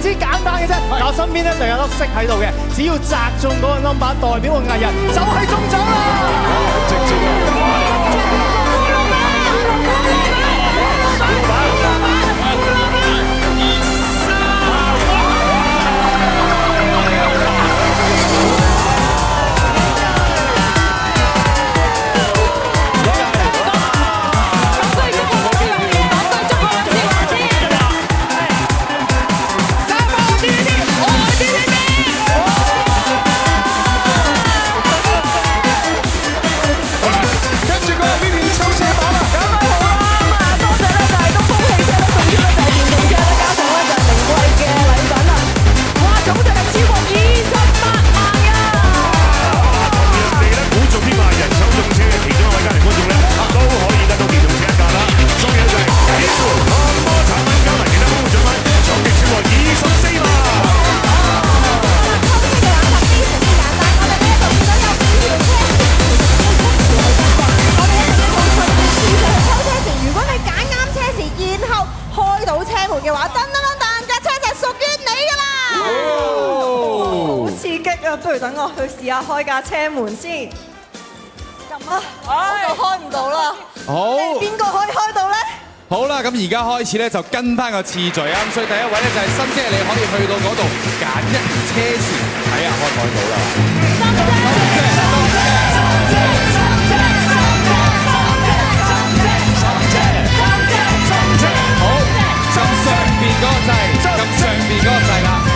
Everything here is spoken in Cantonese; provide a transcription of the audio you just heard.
之簡單嘅啫。我身邊咧就有粒色喺度嘅，只要擲中嗰個 number， 代表個藝人就係中獎啦。直接開架車門先，撳啊！我就開唔到啦。好，邊個可以開到咧？好啦，咁而家開始咧就跟翻個次序啊。咁所以第一位咧就係心姐，你可以去到嗰度揀一條車匙，睇下開唔開到啦。好，撳上邊嗰個掣，撳上邊嗰個掣啦。